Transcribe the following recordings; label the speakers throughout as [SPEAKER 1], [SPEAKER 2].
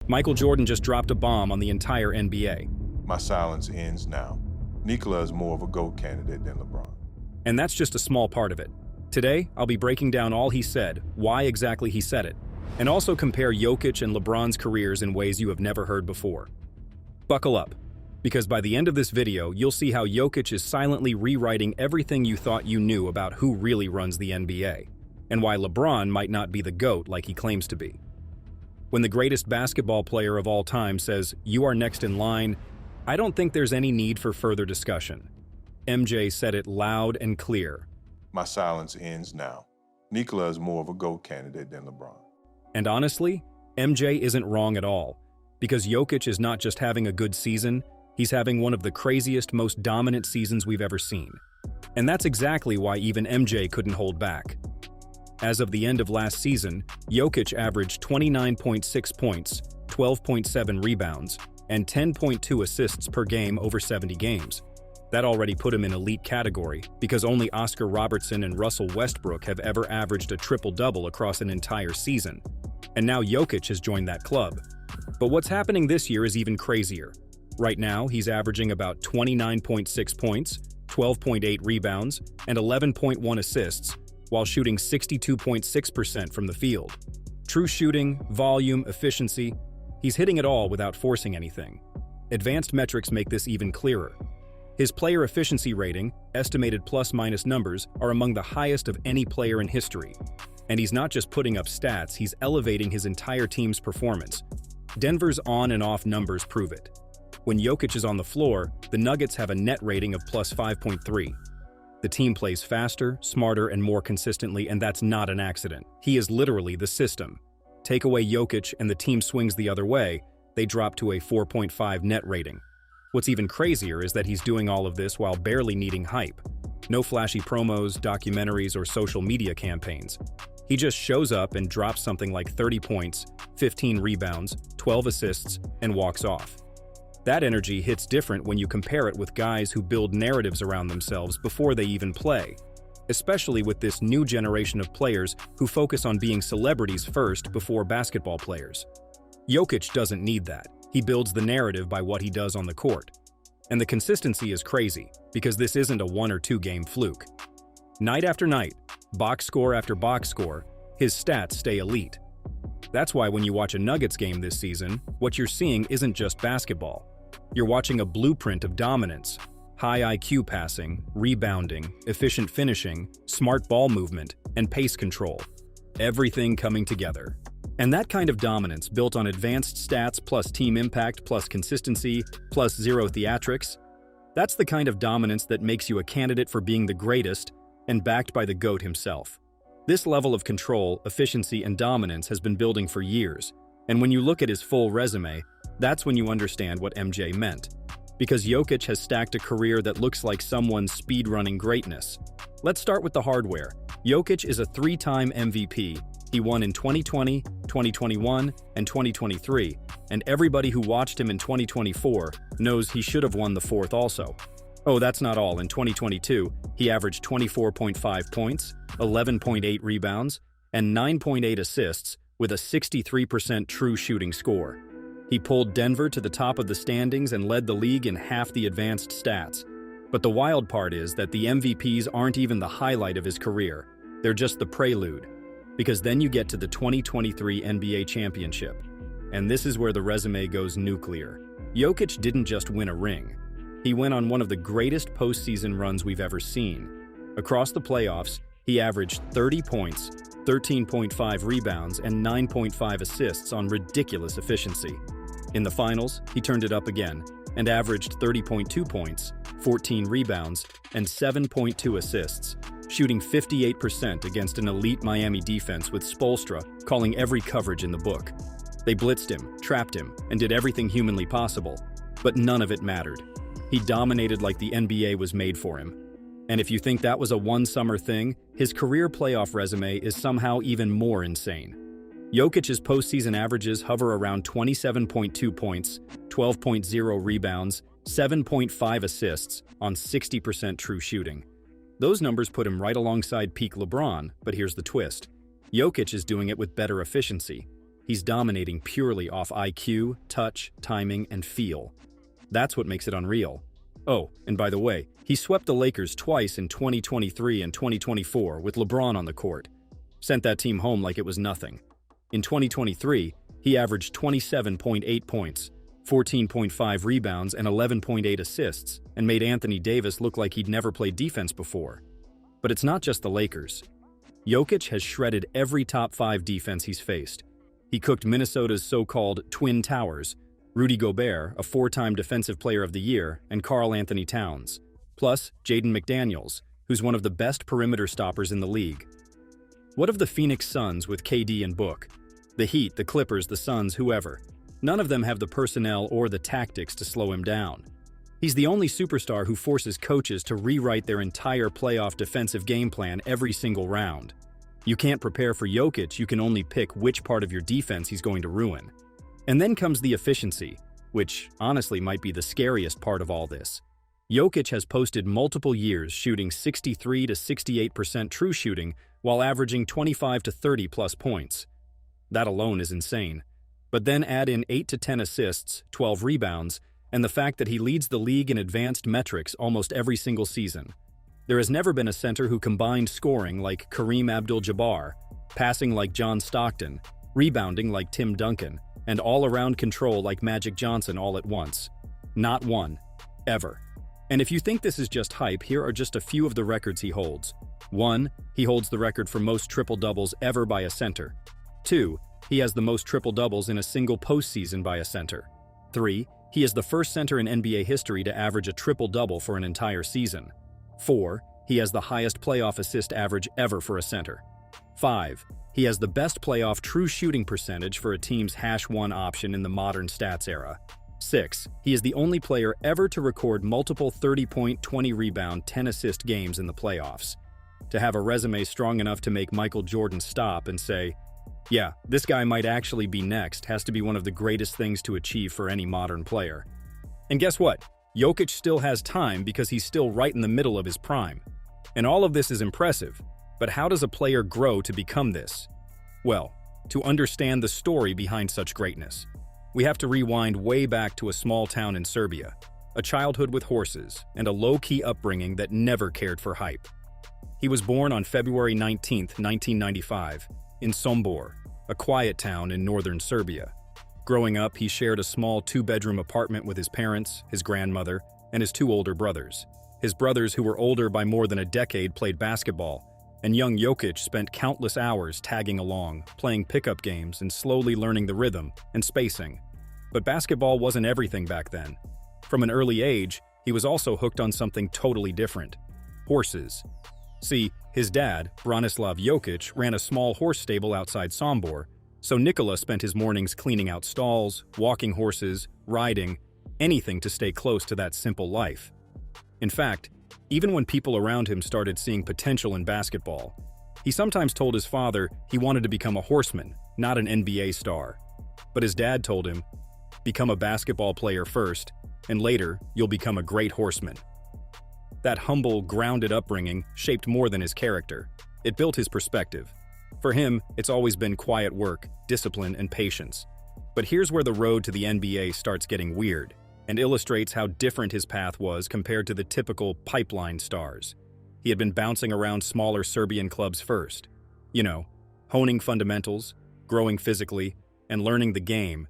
[SPEAKER 1] Michael Jordan just dropped a bomb on the entire NBA.
[SPEAKER 2] My silence ends now. Nikola is more of a GOAT candidate than LeBron.
[SPEAKER 1] And that's just a small part of it. Today, I'll be breaking down all he said, why exactly he said it, and also compare Jokic and LeBron's careers in ways you have never heard before. Buckle up, because by the end of this video, you'll see how Jokic is silently rewriting everything you thought you knew about who really runs the NBA, and why LeBron might not be the GOAT like he claims to be. When the greatest basketball player of all time says, "You are next in line," I don't think there's any need for further discussion. MJ said it loud and clear.
[SPEAKER 2] My silence ends now. Nikola is more of a GOAT candidate than LeBron.
[SPEAKER 1] And honestly, MJ isn't wrong at all, because Jokic is not just having a good season, he's having one of the craziest, most dominant seasons we've ever seen. And that's exactly why even MJ couldn't hold back. As of the end of last season, Jokic averaged 29.6 points, 12.7 rebounds, and 10.2 assists per game over 70 games. That already put him in elite category, because only Oscar Robertson and Russell Westbrook have ever averaged a triple-double across an entire season. And now Jokic has joined that club. But what's happening this year is even crazier. Right now, he's averaging about 29.6 points, 12.8 rebounds, and 11.1 assists, while shooting 62.6% from the field. True shooting, volume, efficiency, he's hitting it all without forcing anything. Advanced metrics make this even clearer. His player efficiency rating, estimated plus-minus numbers, are among the highest of any player in history. And he's not just putting up stats, he's elevating his entire team's performance. Denver's on and off numbers prove it. When Jokic is on the floor, the Nuggets have a net rating of plus 5.3. The team plays faster, smarter, and more consistently, and that's not an accident. He is literally the system. Take away Jokic and the team swings the other way, they drop to a 4.5 net rating. What's even crazier is that he's doing all of this while barely needing hype. No flashy promos, documentaries, or social media campaigns. He just shows up and drops something like 30 points, 15 rebounds, 12 assists, and walks off. That energy hits different when you compare it with guys who build narratives around themselves before they even play, especially with this new generation of players who focus on being celebrities first before basketball players. Jokic doesn't need that. He builds the narrative by what he does on the court. And the consistency is crazy, because this isn't a 1 or 2 game fluke. Night after night, box score after box score, his stats stay elite. That's why when you watch a Nuggets game this season, what you're seeing isn't just basketball. You're watching a blueprint of dominance: high IQ passing, rebounding, efficient finishing, smart ball movement, and pace control. Everything coming together. And that kind of dominance, built on advanced stats plus team impact plus consistency plus zero theatrics, that's the kind of dominance that makes you a candidate for being the greatest and backed by the GOAT himself. This level of control, efficiency, and dominance has been building for years, and when you look at his full resume, that's when you understand what MJ meant. Because Jokic has stacked a career that looks like someone's speedrunning greatness. Let's start with the hardware. Jokic is a 3-time MVP. He won in 2020, 2021, and 2023, and everybody who watched him in 2024 knows he should have won the 4th also. Oh, that's not all. In 2022, he averaged 24.5 points, 11.8 rebounds, and 9.8 assists with a 63% true shooting score. He pulled Denver to the top of the standings and led the league in half the advanced stats. But the wild part is that the MVPs aren't even the highlight of his career. They're just the prelude. Because then you get to the 2023 NBA championship. And this is where the resume goes nuclear. Jokic didn't just win a ring. He went on one of the greatest postseason runs we've ever seen. Across the playoffs, he averaged 30 points, 13.5 rebounds, and 9.5 assists on ridiculous efficiency. In the finals, he turned it up again and averaged 30.2 points, 14 rebounds, and 7.2 assists, shooting 58% against an elite Miami defense with Spoelstra calling every coverage in the book. They blitzed him, trapped him, and did everything humanly possible, but none of it mattered. He dominated like the NBA was made for him. And if you think that was a one-summer thing, his career playoff resume is somehow even more insane. Jokic's postseason averages hover around 27.2 points, 12.0 rebounds, 7.5 assists on 60% true shooting. Those numbers put him right alongside peak LeBron, but here's the twist. Jokic is doing it with better efficiency. he's dominating purely off IQ, touch, timing, and feel. That's what makes it unreal. Oh, and by the way, he swept the Lakers twice in 2023 and 2024 with LeBron on the court. Sent that team home like it was nothing. In 2023, he averaged 27.8 points, 14.5 rebounds, and 11.8 assists, and made Anthony Davis look like he'd never played defense before. But it's not just the Lakers. Jokic has shredded every top 5 defense he's faced. He cooked Minnesota's so-called Twin Towers, Rudy Gobert, a 4-time Defensive Player of the Year, and Karl Anthony Towns, plus Jaden McDaniels, who's one of the best perimeter stoppers in the league. What of the Phoenix Suns with KD and Book? The Heat, the Clippers, the Suns, whoever. None of them have the personnel or the tactics to slow him down. He's the only superstar who forces coaches to rewrite their entire playoff defensive game plan every single round. You can't prepare for Jokic, you can only pick which part of your defense he's going to ruin. And then comes the efficiency, which honestly might be the scariest part of all this. Jokic has posted multiple years shooting 63 to 68% true shooting while averaging 25 to 30 plus points. That alone is insane. But then add in 8 to 10 assists, 12 rebounds, and the fact that he leads the league in advanced metrics almost every single season. There has never been a center who combined scoring like Kareem Abdul-Jabbar, passing like John Stockton, rebounding like Tim Duncan, and all-around control like Magic Johnson all at once. Not one. Ever. And if you think this is just hype, here are just a few of the records he holds. 1. He holds the record for most triple-doubles ever by a center. 2. He has the most triple-doubles in a single postseason by a center. 3. He is the first center in NBA history to average a triple-double for an entire season. 4. He has the highest playoff assist average ever for a center. 5. He has the best playoff true shooting percentage for a team's #1 option in the modern stats era. 6. He is the only player ever to record multiple 30-point, 20-rebound, 10-assist games in the playoffs. To have a resume strong enough to make Michael Jordan stop and say, yeah, this guy might actually be next, has to be one of the greatest things to achieve for any modern player. And guess what? Jokic still has time because he's still right in the middle of his prime. And all of this is impressive, but how does a player grow to become this? Well, to understand the story behind such greatness, we have to rewind way back to a small town in Serbia, a childhood with horses, and a low-key upbringing that never cared for hype. He was born on February 19, 1995, in Sombor, a quiet town in northern Serbia. Growing up, he shared a small 2-bedroom apartment with his parents, his grandmother, and his 2 older brothers. His brothers, who were older by more than a decade, played basketball, and young Jokic spent countless hours tagging along, playing pickup games and slowly learning the rhythm and spacing. But basketball wasn't everything back then. From an early age, he was also hooked on something totally different: horses. See, his dad, Branislav Jokic, ran a small horse stable outside Sombor, so Nikola spent his mornings cleaning out stalls, walking horses, riding, anything to stay close to that simple life. In fact, even when people around him started seeing potential in basketball, he sometimes told his father he wanted to become a horseman, not an NBA star. But his dad told him, become a basketball player first, and later you'll become a great horseman. That humble, grounded upbringing shaped more than his character. It built his perspective. For him, it's always been quiet work, discipline, and patience. But here's where the road to the NBA starts getting weird, and illustrates how different his path was compared to the typical pipeline stars. He had been bouncing around smaller Serbian clubs first. Honing fundamentals, growing physically, and learning the game.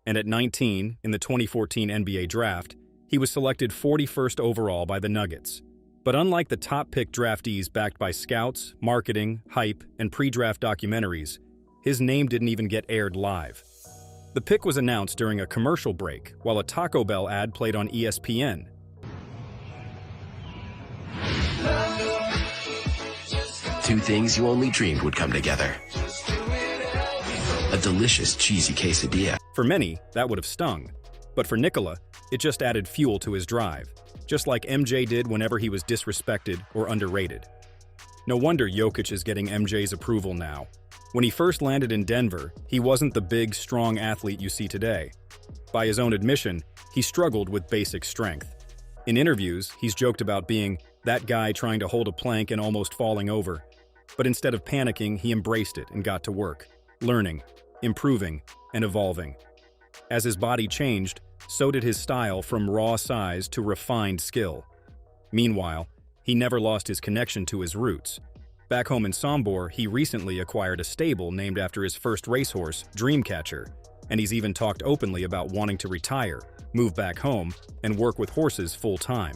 [SPEAKER 1] And at 19, in the 2014 NBA draft, he was selected 41st overall by the Nuggets. But unlike the top-pick draftees backed by scouts, marketing, hype, and pre-draft documentaries, his name didn't even get aired live. The pick was announced during a commercial break while a Taco Bell ad played on ESPN.
[SPEAKER 3] Two things you only dreamed would come together. A delicious cheesy quesadilla.
[SPEAKER 1] For many, that would have stung. But for Nikola, it just added fuel to his drive, just like MJ did whenever he was disrespected or underrated. No wonder Jokic is getting MJ's approval now. When he first landed in Denver, he wasn't the big, strong athlete you see today. By his own admission, he struggled with basic strength. In interviews, he's joked about being that guy trying to hold a plank and almost falling over. But instead of panicking, he embraced it and got to work, learning, improving, and evolving. As his body changed, so did his style from raw size to refined skill. Meanwhile, he never lost his connection to his roots. Back home in Sombor, he recently acquired a stable named after his first racehorse, Dreamcatcher, and he's even talked openly about wanting to retire, move back home, and work with horses full-time.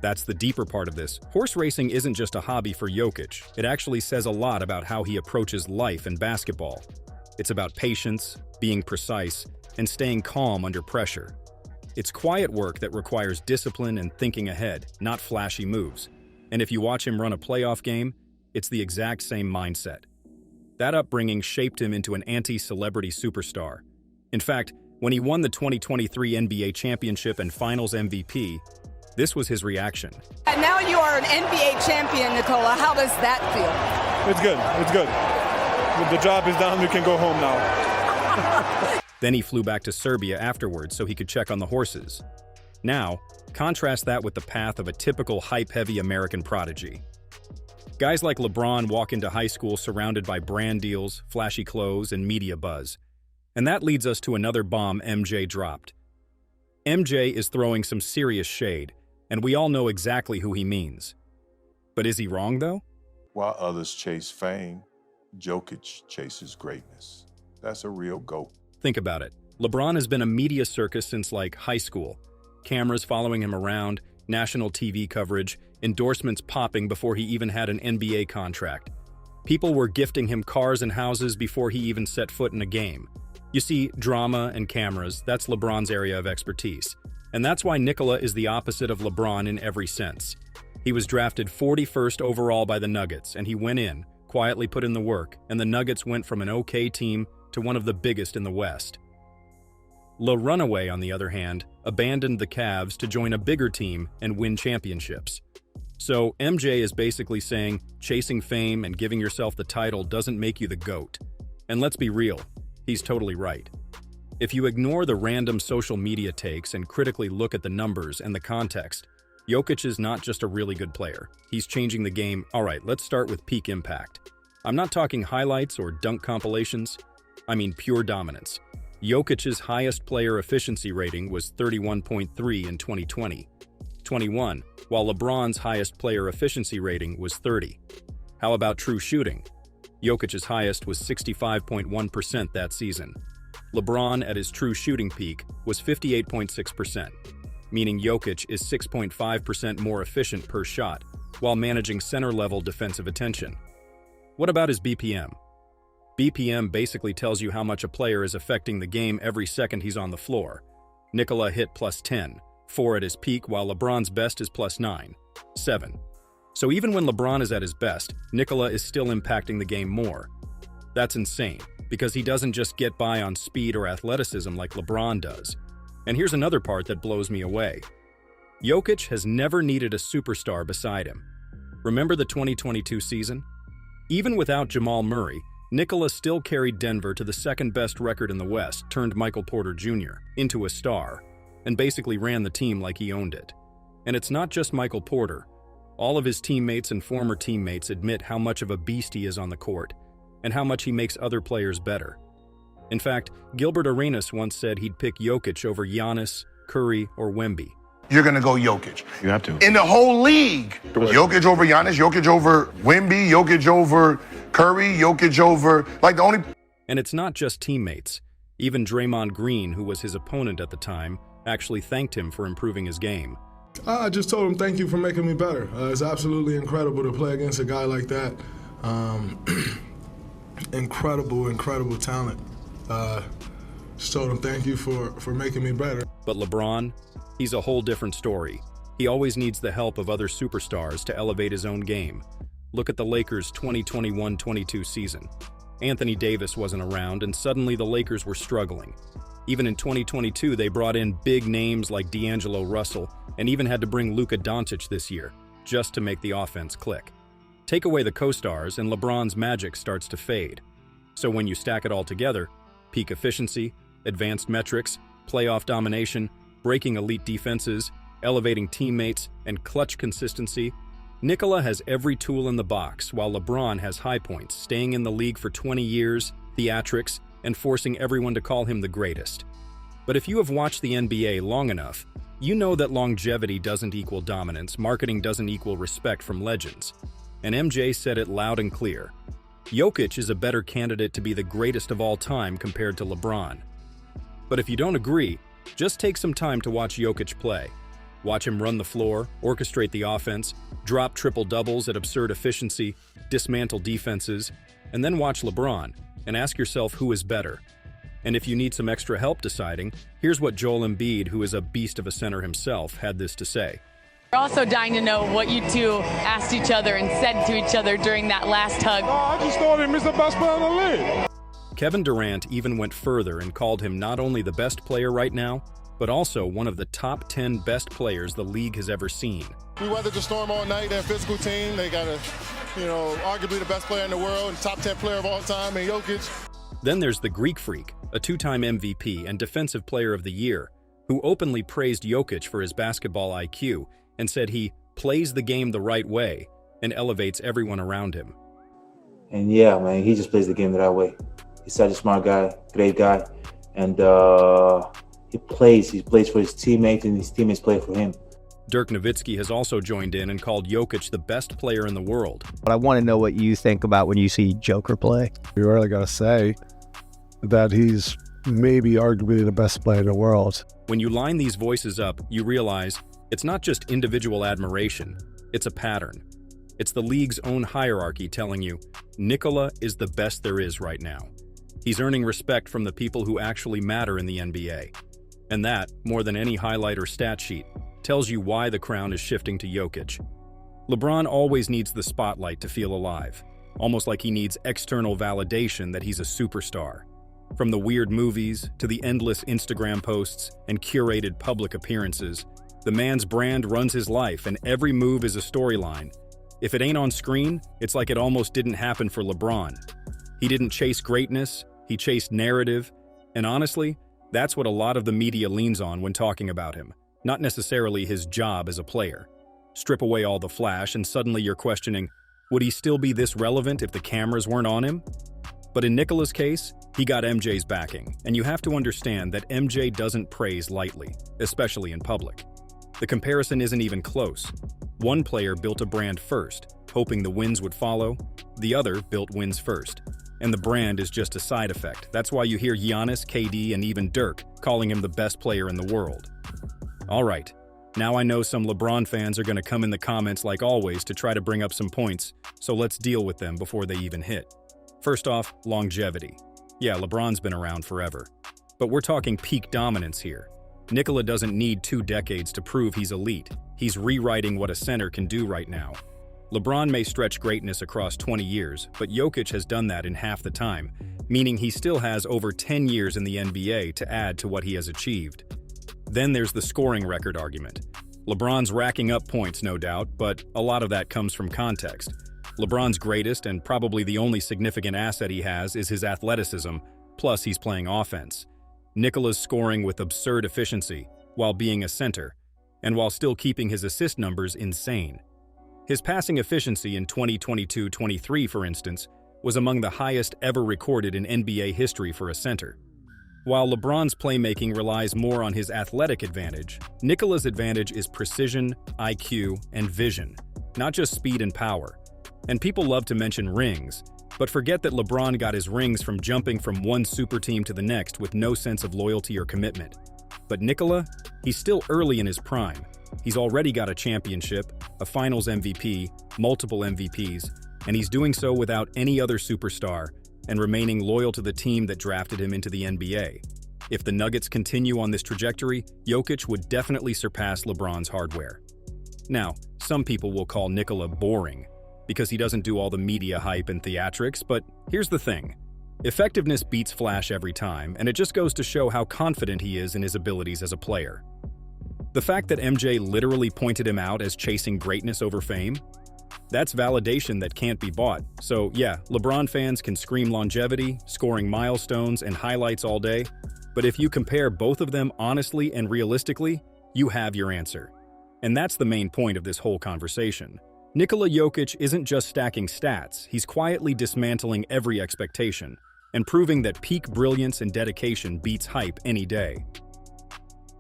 [SPEAKER 1] That's the deeper part of this. Horse racing isn't just a hobby for Jokic. It actually says a lot about how he approaches life and basketball. It's about patience, being precise, and staying calm under pressure. It's quiet work that requires discipline and thinking ahead, not flashy moves. And if you watch him run a playoff game, it's the exact same mindset. That upbringing shaped him into an anti-celebrity superstar. In fact, when he won the 2023 NBA championship and Finals MVP, this was his reaction.
[SPEAKER 4] And now you are an NBA champion, Nikola. How does that feel?
[SPEAKER 5] It's good. It's good. The job is done. We can go home now.
[SPEAKER 1] Then he flew back to Serbia afterwards so he could check on the horses. Now, contrast that with the path of a typical hype-heavy American prodigy. Guys like LeBron walk into high school surrounded by brand deals, flashy clothes, and media buzz. And that leads us to another bomb MJ dropped. MJ is throwing some serious shade, and we all know exactly who he means. But is he wrong, though?
[SPEAKER 2] While others chase fame, Jokic chases greatness. That's a real GOAT.
[SPEAKER 1] Think about it. LeBron has been a media circus since, like, high school. Cameras following him around, national TV coverage, endorsements popping before he even had an NBA contract. People were gifting him cars and houses before he even set foot in a game. You see, drama and cameras, that's LeBron's area of expertise. And that's why Nikola is the opposite of LeBron in every sense. He was drafted 41st overall by the Nuggets, and he went in, quietly put in the work, and the Nuggets went from an okay team to one of the biggest in the West. Le Runaway, on the other hand, abandoned the Cavs to join a bigger team and win championships. So MJ is basically saying chasing fame and giving yourself the title doesn't make you the GOAT. And let's be real, he's totally right. If you ignore the random social media takes and critically look at the numbers and the context, Jokic is not just a really good player. He's changing the game. All right, let's start with peak impact. I'm not talking highlights or dunk compilations. I mean pure dominance. Jokic's highest player efficiency rating was 31.3 in 2020-21, while LeBron's highest player efficiency rating was 30. How about true shooting? Jokic's highest was 65.1% that season. LeBron at his true shooting peak was 58.6%, meaning Jokic is 6.5% more efficient per shot while managing center-level defensive attention. What about his BPM? BPM basically tells you how much a player is affecting the game every second he's on the floor. Nikola hit +10, 4 at his peak, while LeBron's best is +9, 7. So even when LeBron is at his best, Nikola is still impacting the game more. That's insane, because he doesn't just get by on speed or athleticism like LeBron does. And here's another part that blows me away. Jokic has never needed a superstar beside him. Remember the 2022 season? Even without Jamal Murray, Nikola still carried Denver to the second-best record in the West, turned Michael Porter Jr. into a star, and basically ran the team like he owned it. And it's not just Michael Porter. All of his teammates and former teammates admit how much of a beast he is on the court, and how much he makes other players better. In fact, Gilbert Arenas once said he'd pick Jokic over Giannis, Curry, or Wemby.
[SPEAKER 6] You're going to go Jokic.
[SPEAKER 5] You have to.
[SPEAKER 6] In the whole league. Jokic over Giannis, Jokic over Wemby, Jokic over Curry, Jokic over, like the only...
[SPEAKER 1] And it's not just teammates. Even Draymond Green, who was his opponent at the time, actually thanked him for improving his game.
[SPEAKER 7] I just told him, thank you for making me better. It's absolutely incredible to play against a guy like that. Incredible talent. Just told him, thank you for making me better.
[SPEAKER 1] But LeBron, he's a whole different story. He always needs the help of other superstars to elevate his own game. Look at the Lakers' 2021-22 season. Anthony Davis wasn't around, and suddenly the Lakers were struggling. Even in 2022, they brought in big names like D'Angelo Russell, and even had to bring Luka Doncic this year, just to make the offense click. Take away the co-stars, and LeBron's magic starts to fade. So when you stack it all together, peak efficiency, advanced metrics, playoff domination, breaking elite defenses, elevating teammates, and clutch consistency, Nikola has every tool in the box, while LeBron has high points, staying in the league for 20 years, theatrics, and forcing everyone to call him the greatest. But if you have watched the NBA long enough, you know that longevity doesn't equal dominance, marketing doesn't equal respect from legends. And MJ said it loud and clear. Jokic is a better candidate to be the greatest of all time compared to LeBron. But if you don't agree, just take some time to watch Jokic play. Watch him run the floor, orchestrate the offense, drop triple-doubles at absurd efficiency, dismantle defenses, and then watch LeBron and ask yourself who is better. And if you need some extra help deciding, here's what Joel Embiid, who is a beast of a center himself, had this to say.
[SPEAKER 8] We're also dying to know what you two asked each other and said to each other during that last hug.
[SPEAKER 5] I just thought him as the best player in the league.
[SPEAKER 1] Kevin Durant even went further and called him not only the best player right now, but also one of the top 10 best players the league has ever seen.
[SPEAKER 9] We weathered the storm all night. They're a physical team. They got arguably the best player in the world and top 10 player of all time in Jokic.
[SPEAKER 1] Then there's the Greek Freak, a two-time MVP and Defensive Player of the Year, who openly praised Jokic for his basketball IQ and said he plays the game the right way and elevates everyone around him.
[SPEAKER 10] And yeah, man, he just plays the game the right way. He's such a smart guy, great guy, and he plays for his teammates, and his teammates play for him.
[SPEAKER 1] Dirk Nowitzki has also joined in and called Jokic the best player in the world.
[SPEAKER 11] But I want to know what you think about when you see Joker play.
[SPEAKER 12] You really got to say that he's maybe arguably the best player in the world.
[SPEAKER 1] When you line these voices up, you realize it's not just individual admiration, it's a pattern. It's the league's own hierarchy telling you, Nikola is the best there is right now. He's earning respect from the people who actually matter in the NBA. And that, more than any highlight or stat sheet, tells you why the crown is shifting to Jokic. LeBron always needs the spotlight to feel alive, almost like he needs external validation that he's a superstar. From the weird movies to the endless Instagram posts and curated public appearances, the man's brand runs his life and every move is a storyline. If it ain't on screen, it's like it almost didn't happen for LeBron. He didn't chase greatness, he chased narrative, and honestly, that's what a lot of the media leans on when talking about him, not necessarily his job as a player. Strip away all the flash and suddenly you're questioning, would he still be this relevant if the cameras weren't on him? But in Nikola's case, he got MJ's backing, and you have to understand that MJ doesn't praise lightly, especially in public. The comparison isn't even close. One player built a brand first, hoping the wins would follow. The other built wins first. And the brand is just a side effect. That's why you hear Giannis, KD, and even Dirk calling him the best player in the world. All right, now I know some LeBron fans are going to come in the comments like always to try to bring up some points, so let's deal with them before they even hit. First off, longevity. Yeah, LeBron's been around forever. But we're talking peak dominance here. Nikola doesn't need 2 decades to prove he's elite. He's rewriting what a center can do right now. LeBron may stretch greatness across 20 years, but Jokic has done that in half the time, meaning he still has over 10 years in the NBA to add to what he has achieved. Then there's the scoring record argument. LeBron's racking up points, no doubt, but a lot of that comes from context. LeBron's greatest and probably the only significant asset he has is his athleticism, plus he's playing offense. Nikola's scoring with absurd efficiency, while being a center, and while still keeping his assist numbers insane. His passing efficiency in 2022-23, for instance, was among the highest ever recorded in NBA history for a center. While LeBron's playmaking relies more on his athletic advantage, Nikola's advantage is precision, IQ, and vision, not just speed and power. And people love to mention rings, but forget that LeBron got his rings from jumping from one super team to the next with no sense of loyalty or commitment. But Nikola, he's still early in his prime. He's already got a championship, a finals MVP, multiple MVPs, and he's doing so without any other superstar and remaining loyal to the team that drafted him into the NBA. If the Nuggets continue on this trajectory, Jokic would definitely surpass LeBron's hardware. Now, some people will call Nikola boring, because he doesn't do all the media hype and theatrics, but here's the thing. Effectiveness beats flash every time, and it just goes to show how confident he is in his abilities as a player. The fact that MJ literally pointed him out as chasing greatness over fame? That's validation that can't be bought. So yeah, LeBron fans can scream longevity, scoring milestones, and highlights all day, but if you compare both of them honestly and realistically, you have your answer. And that's the main point of this whole conversation. Nikola Jokic isn't just stacking stats, he's quietly dismantling every expectation. and proving that peak brilliance and dedication beats hype any day.